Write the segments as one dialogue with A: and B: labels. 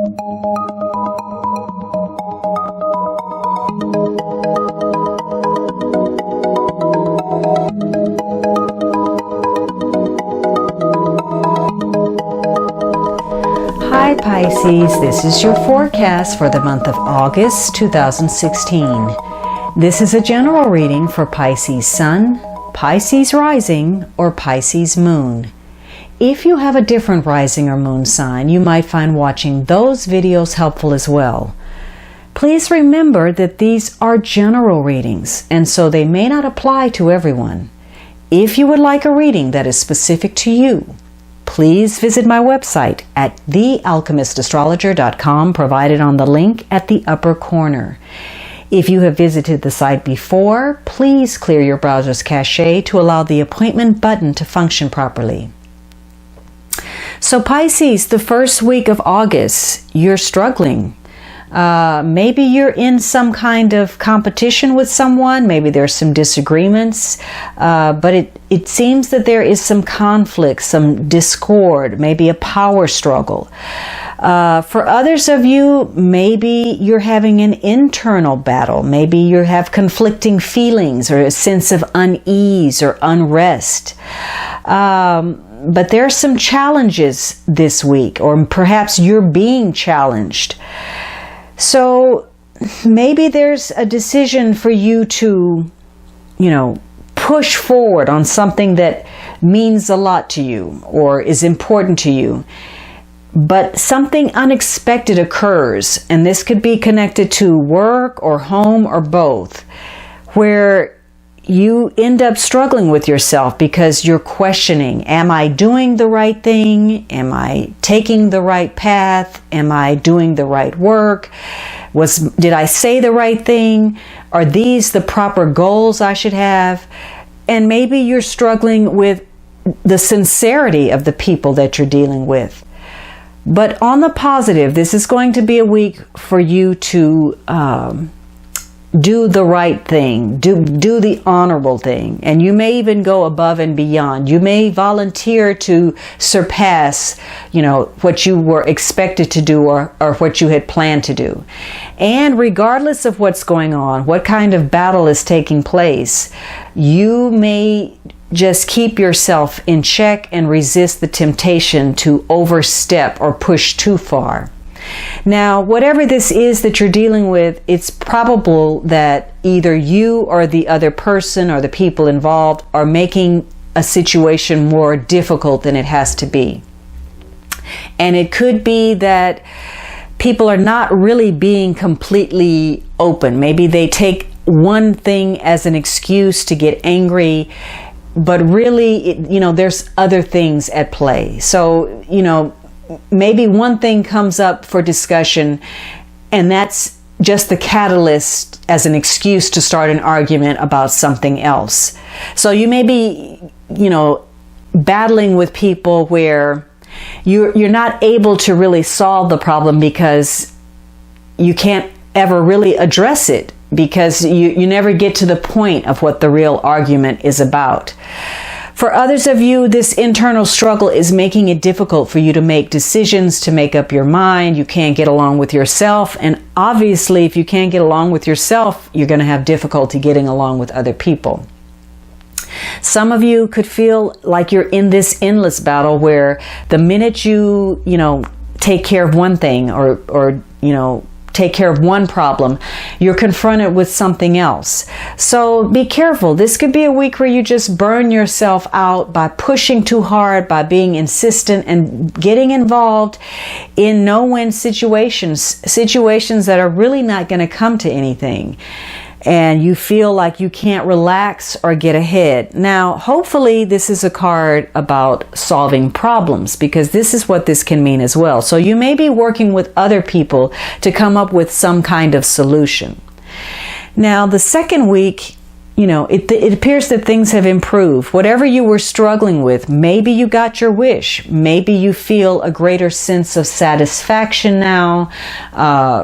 A: Hi Pisces, this is your forecast for the month of August 2016. This is a general reading for Pisces Sun, Pisces Rising, or Pisces Moon. If you have a different rising or moon sign, you might find watching those videos helpful as well. Please remember that these are general readings, and so they may not apply to everyone. If you would like a reading that is specific to you, please visit my website at thealchemistastrologer.com, provided on the link at the upper corner. If you have visited the site before, please clear your browser's cache to allow the appointment button to function properly. So Pisces, the first week of August, you're struggling. Maybe you're in some kind of competition with someone. Maybe there's some disagreements, but it seems that there is some conflict, some discord, maybe a power struggle. For others of you, maybe you're having an internal battle. Maybe you have conflicting feelings or a sense of unease or unrest. But there are some challenges this week, or perhaps you're being challenged. So maybe there's a decision for you to, push forward on something that means a lot to you or is important to you. But something unexpected occurs, and this could be connected to work or home or both, where you end up struggling with yourself because you're questioning, am I doing the right thing? Am I taking the right path? Am I doing the right work? Did I say the right thing? Are these the proper goals I should have? And maybe you're struggling with the sincerity of the people that you're dealing with. But on the positive, this is going to be a week for you to do the right thing, do the honorable thing. And you may even go above and beyond. You may volunteer to surpass, what you were expected to do or what you had planned to do. And regardless of what's going on, what kind of battle is taking place, you may just keep yourself in check and resist the temptation to overstep or push too far. Now, whatever this is that you're dealing with, it's probable that either you or the other person or the people involved are making a situation more difficult than it has to be. And it could be that people are not really being completely open. Maybe they take one thing as an excuse to get angry, but really, there's other things at play. So, maybe one thing comes up for discussion, and that's just the catalyst as an excuse to start an argument about something else. So you may be, battling with people where you're not able to really solve the problem because you can't ever really address it, because you never get to the point of what the real argument is about. For others of you, this internal struggle is making it difficult for you to make decisions, to make up your mind. You can't get along with yourself. And obviously, if you can't get along with yourself, you're going to have difficulty getting along with other people. Some of you could feel like you're in this endless battle where the minute you take care of one thing or take care of one problem, you're confronted with something else. So be careful. This could be a week where you just burn yourself out by pushing too hard, by being insistent and getting involved in no-win situations that are really not going to come to anything. And you feel like you can't relax or get ahead. Now, hopefully this is a card about solving problems, because this is what this can mean as well. So you may be working with other people to come up with some kind of solution. Now, the second week, it appears that things have improved. Whatever you were struggling with, maybe you got your wish. Maybe you feel a greater sense of satisfaction now.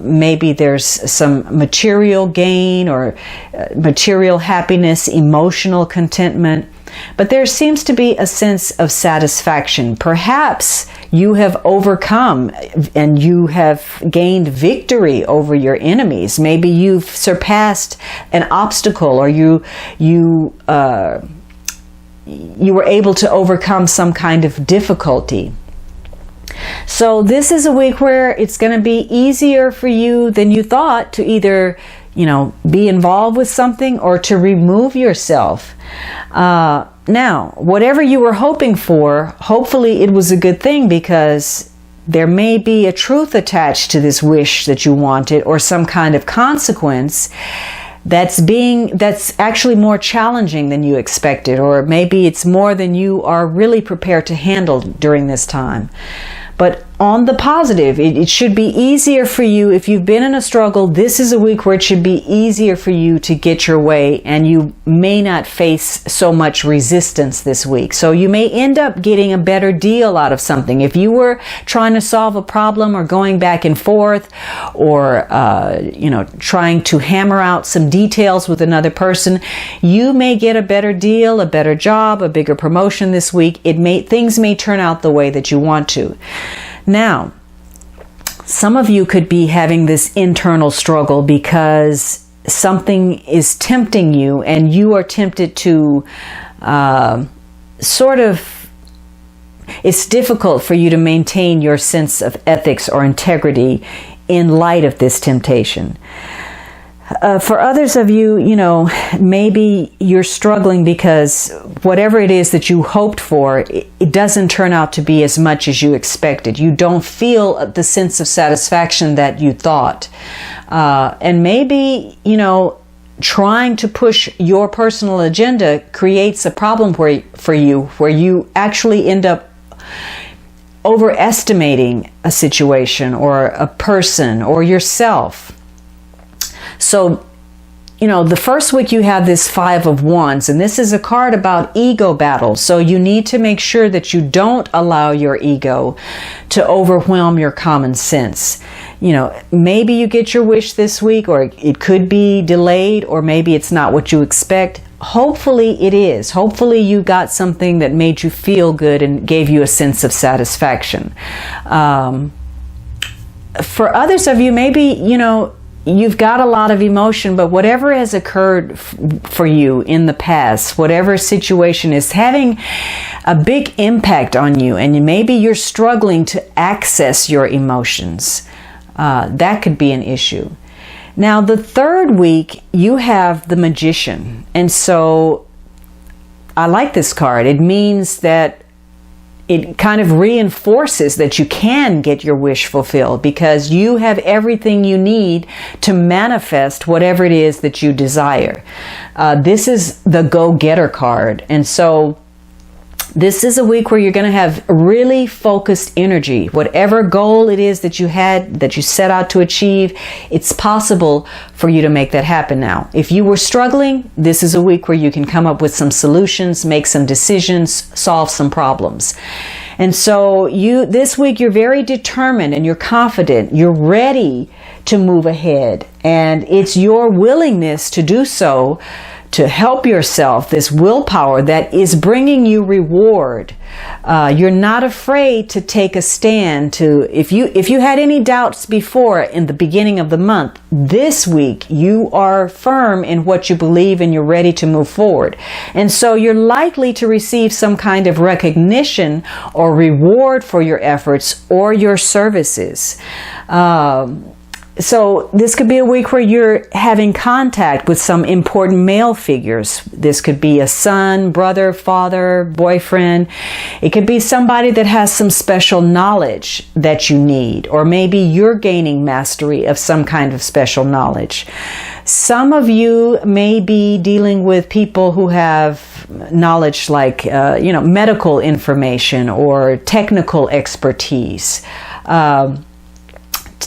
A: Maybe there's some material gain or material happiness, emotional contentment. But there seems to be a sense of satisfaction. Perhaps you have overcome and you have gained victory over your enemies. Maybe you've surpassed an obstacle, or you were able to overcome some kind of difficulty. So this is a week where it's going to be easier for you than you thought to either, be involved with something or to remove yourself. Now, whatever you were hoping for, hopefully it was a good thing, because there may be a truth attached to this wish that you wanted, or some kind of consequence that's actually more challenging than you expected, or maybe it's more than you are really prepared to handle during this time. But on the positive, it should be easier for you. If you've been in a struggle, this is a week where it should be easier for you to get your way, and you may not face so much resistance this week. So you may end up getting a better deal out of something. If you were trying to solve a problem, or going back and forth, or trying to hammer out some details with another person, you may get a better deal, a better job, a bigger promotion this week. Things may turn out the way that you want to. Now, some of you could be having this internal struggle because something is tempting you, and you are tempted to it's difficult for you to maintain your sense of ethics or integrity in light of this temptation. For others of you, maybe you're struggling because whatever it is that you hoped for, it doesn't turn out to be as much as you expected. You don't feel the sense of satisfaction that you thought. And maybe, trying to push your personal agenda creates a problem for you, where you actually end up overestimating a situation or a person or yourself. So, the first week you have this 5 of Wands, and this is a card about ego battles. So you need to make sure that you don't allow your ego to overwhelm your common sense. Maybe you get your wish this week, or it could be delayed, or maybe it's not what you expect. Hopefully it is. Hopefully you got something that made you feel good and gave you a sense of satisfaction. For others of you, maybe, you've got a lot of emotion, but whatever has occurred for you in the past, whatever situation is having a big impact on you, and maybe you're struggling to access your emotions, that could be an issue. Now, the third week, you have the Magician. And so I like this card. It means that it kind of reinforces that you can get your wish fulfilled, because you have everything you need to manifest whatever it is that you desire. This is the go-getter card. And so this is a week where you're going to have really focused energy. Whatever goal it is that you set out to achieve, it's possible for you to make that happen now. If you were struggling, this is a week where you can come up with some solutions, make some decisions, solve some problems. And so this week you're very determined and you're confident. You're ready to move ahead. And it's your willingness to do so, to help yourself, this willpower that is bringing you reward. You're not afraid to take a stand. If you had any doubts before in the beginning of the month, this week you are firm in what you believe and you're ready to move forward. And so you're likely to receive some kind of recognition or reward for your efforts or your services. So this could be a week where you're having contact with some important male figures. This could be a son, brother, father, boyfriend. It could be somebody that has some special knowledge that you need, or maybe you're gaining mastery of some kind of special knowledge. Some of you may be dealing with people who have knowledge like, medical information or technical expertise.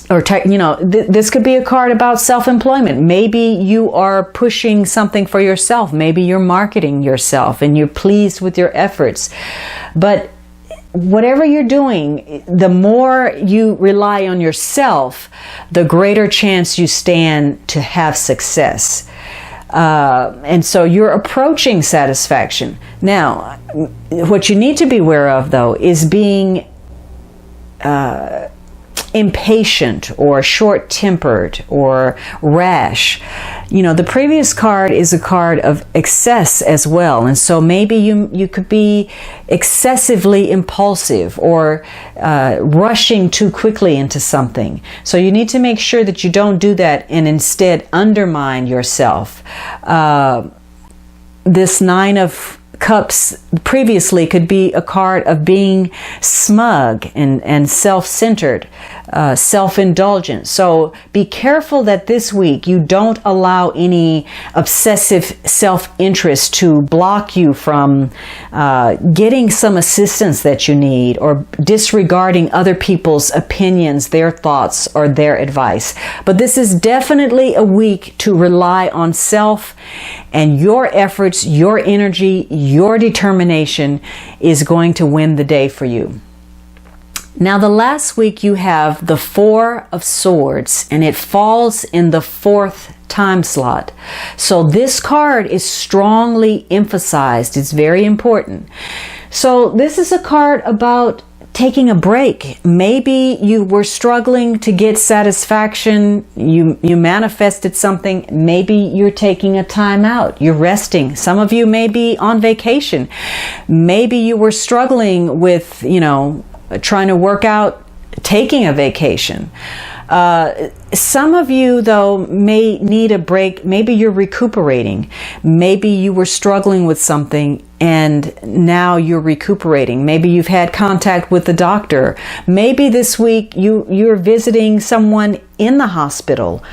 A: This could be a card about self-employment. Maybe you are pushing something for yourself. Maybe you're marketing yourself and you're pleased with your efforts. But whatever you're doing, the more you rely on yourself, the greater chance you stand to have success. And so you're approaching satisfaction. Now, what you need to be aware of, though, is being impatient or short-tempered or rash. You know, the previous card is a card of excess as well, and so maybe you could be excessively impulsive or rushing too quickly into something. So you need to make sure that you don't do that and instead undermine yourself. This Nine of Cups previously could be a card of being smug and self-centered, self-indulgent. So be careful that this week you don't allow any obsessive self-interest to block you from getting some assistance that you need, or disregarding other people's opinions, their thoughts, or their advice. But this is definitely a week to rely on self, and your efforts, your energy, your determination is going to win the day for you. Now, the last week you have the Four of Swords, and it falls in the 4th time slot. So this card is strongly emphasized. It's very important. So this is a card about taking a break. Maybe you were struggling to get satisfaction. You manifested something. Maybe you're taking a time out. You're resting. Some of you may be on vacation. Maybe you were struggling with, trying to work out taking a vacation. Some of you, though, may need a break. Maybe you're recuperating. Maybe you were struggling with something and now you're recuperating. Maybe you've had contact with the doctor. Maybe this week you're visiting someone in the hospital,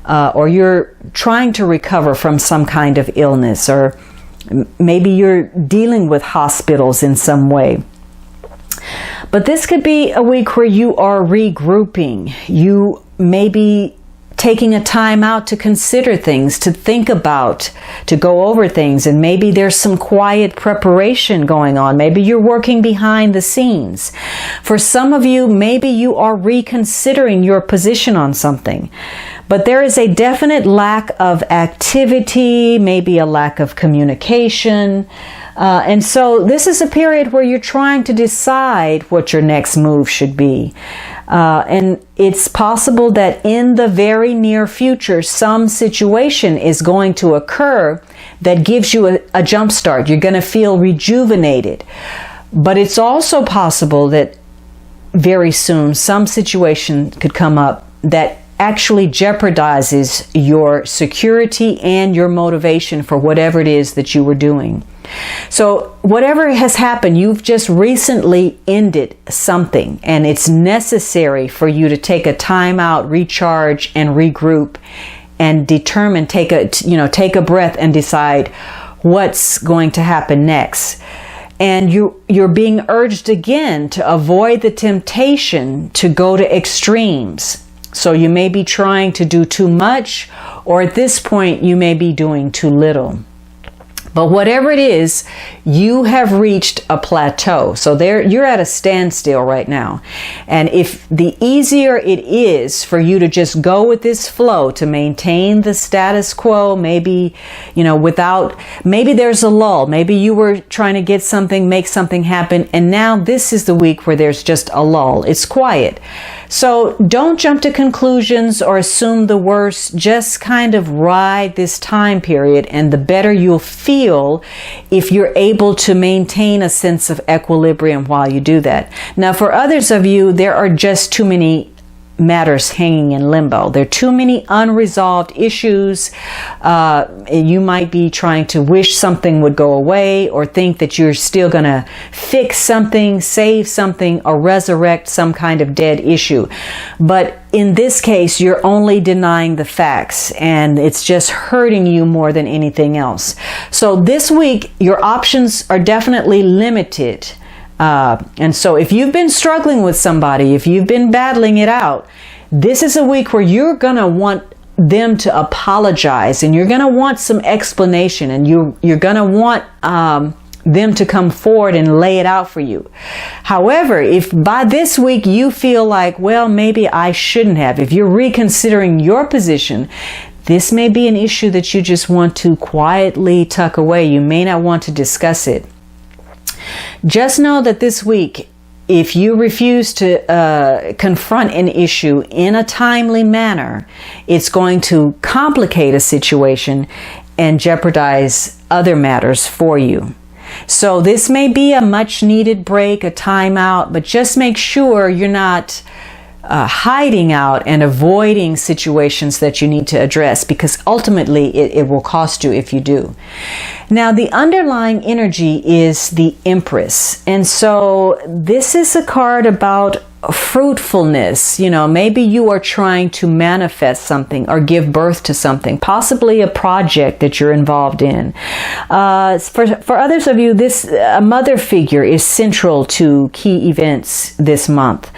A: or you're trying to recover from some kind of illness, or maybe you're dealing with hospitals in some way. But this could be a week where you are regrouping. You may be taking a time out to consider things, to think about, to go over things, and maybe there's some quiet preparation going on. Maybe you're working behind the scenes. For some of you, maybe you are reconsidering your position on something. But there is a definite lack of activity, maybe a lack of communication. And so this is a period where you're trying to decide what your next move should be. And it's possible that in the very near future, some situation is going to occur that gives you a jump start. You're going to feel rejuvenated. But it's also possible that very soon some situation could come up that actually jeopardizes your security and your motivation for whatever it is that you were doing. So whatever has happened, you've just recently ended something, and it's necessary for you to take a time out, recharge, and regroup, and determine, take a breath and decide what's going to happen next. And you're being urged again to avoid the temptation to go to extremes. So you may be trying to do too much, or at this point you may be doing too little. But whatever it is, you have reached a plateau. So you're at a standstill right now. And if the easier it is for you to just go with this flow, to maintain the status quo, maybe, maybe there's a lull. Maybe you were trying to get something, make something happen. And now this is the week where there's just a lull. It's quiet. So don't jump to conclusions or assume the worst. Just kind of ride this time period, and the better you'll feel if you're able to maintain a sense of equilibrium while you do that. Now, for others of you, there are just too many matters hanging in limbo. There are too many unresolved issues. You might be trying to wish something would go away, or think that you're still going to fix something, save something, or resurrect some kind of dead issue. But in this case, you're only denying the facts, and it's just hurting you more than anything else. So this week, your options are definitely limited. And so if you've been struggling with somebody, if you've been battling it out, this is a week where you're going to want them to apologize, and you're going to want some explanation, and you're going to want them to come forward and lay it out for you. However, if by this week you feel like, well, maybe I shouldn't have, if you're reconsidering your position, this may be an issue that you just want to quietly tuck away. You may not want to discuss it. Just know that this week if you refuse to confront an issue in a timely manner, it's going to complicate a situation and jeopardize other matters for you. So this may be a much needed break, a timeout, but just make sure you're not hiding out and avoiding situations that you need to address, because ultimately it will cost you if you do. Now, the underlying energy is the Empress. And so this is a card about fruitfulness. You know, maybe you are trying to manifest something or give birth to something, possibly a project that you're involved in. For others of you, a mother figure is central to key events this month.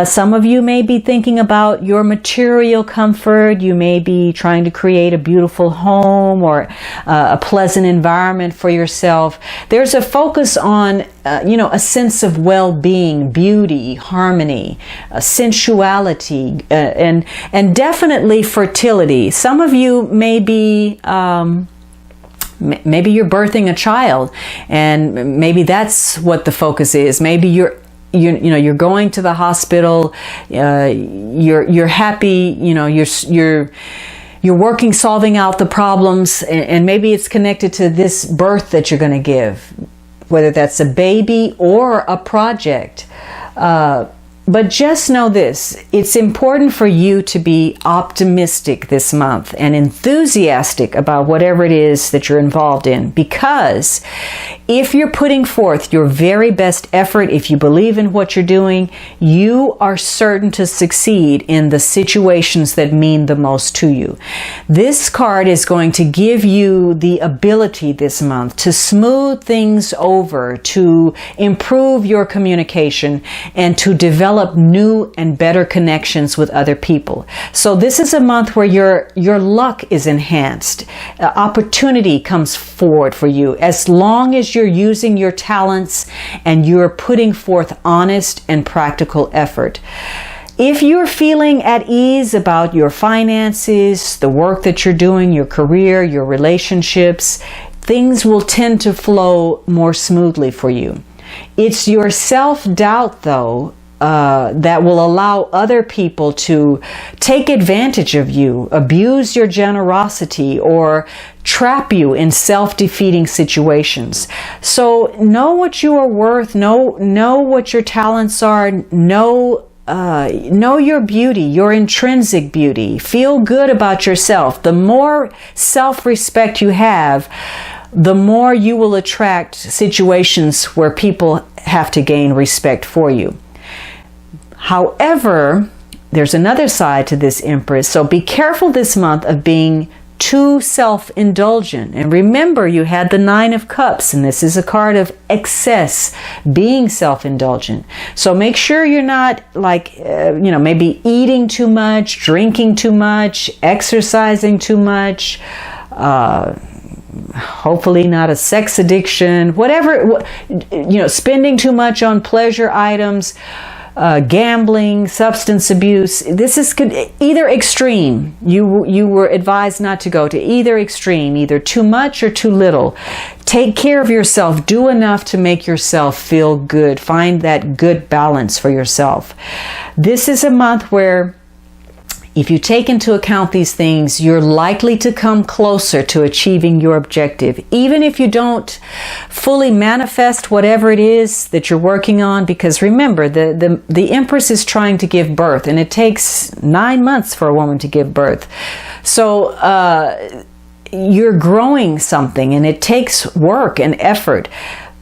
A: Some of you may be thinking about your material comfort. You may be trying to create a beautiful home or a pleasant environment for yourself. There's a focus on a sense of well-being, beauty, harmony, sensuality, and definitely fertility. Some of you may be maybe you're birthing a child, and maybe that's what the focus is. Maybe you're going to the hospital. You're happy. You're working, solving out the problems, and maybe it's connected to this birth that you're going to give, whether that's a baby or a project. But just know this, it's important for you to be optimistic this month and enthusiastic about whatever it is that you're involved in, because if you're putting forth your very best effort, if you believe in what you're doing, you are certain to succeed in the situations that mean the most to you. This card is going to give you the ability this month to smooth things over, to improve your communication, and to develop new and better connections with other people. So this is a month where your luck is enhanced. Opportunity comes forward for you as long as you're using your talents and you're putting forth honest and practical effort. If you're feeling at ease about your finances, the work that you're doing, your career, your relationships, things will tend to flow more smoothly for you. It's your self-doubt, though, that will allow other people to take advantage of you, abuse your generosity, or trap you in self-defeating situations. So know what you are worth, know what your talents are, know your beauty, your intrinsic beauty. Feel good about yourself. The more self-respect you have, the more you will attract situations where people have to gain respect for you. However, there's another side to this Empress, so be careful this month of being too self-indulgent. And remember, you had the Nine of Cups, and this is a card of excess, being self-indulgent. So make sure you're not maybe eating too much, drinking too much, exercising too much, hopefully not a sex addiction, whatever, spending too much on pleasure items, gambling, substance abuse. This is either extreme. You were advised not to go to either extreme, either too much or too little. Take care of yourself. Do enough to make yourself feel good. Find that good balance for yourself. This is a month where, if you take into account these things, you're likely to come closer to achieving your objective, even if you don't fully manifest whatever it is that you're working on. Because remember, the Empress is trying to give birth, and it takes 9 months for a woman to give birth. So you're growing something, and it takes work and effort.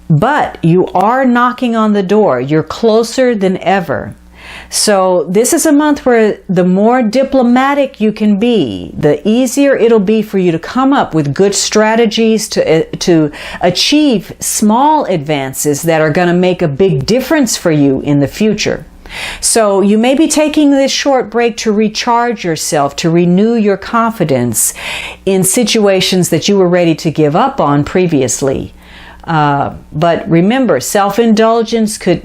A: But you are knocking on the door. You're closer than ever. So this is a month where the more diplomatic you can be, the easier it'll be for you to come up with good strategies to achieve small advances that are going to make a big difference for you in the future. So you may be taking this short break to recharge yourself, to renew your confidence in situations that you were ready to give up on previously. But remember, self-indulgence could,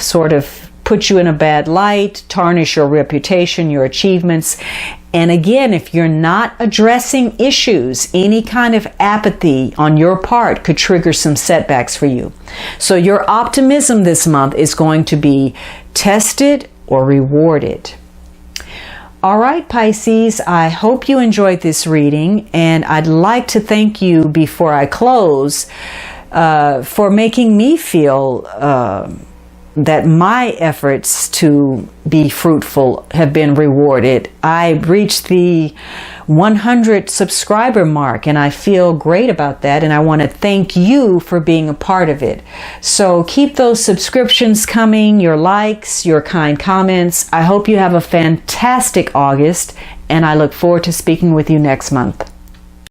A: sort of put you in a bad light, tarnish your reputation, your achievements. And again, if you're not addressing issues, any kind of apathy on your part could trigger some setbacks for you. So your optimism this month is going to be tested or rewarded. All right, Pisces, I hope you enjoyed this reading, and I'd like to thank you before I close for making me feel that my efforts to be fruitful have been rewarded. I reached the 100 subscriber mark, and I feel great about that, and I want to thank you for being a part of it. So keep those subscriptions coming, your likes, your kind comments. I hope you have a fantastic August, and I look forward to speaking with you next month.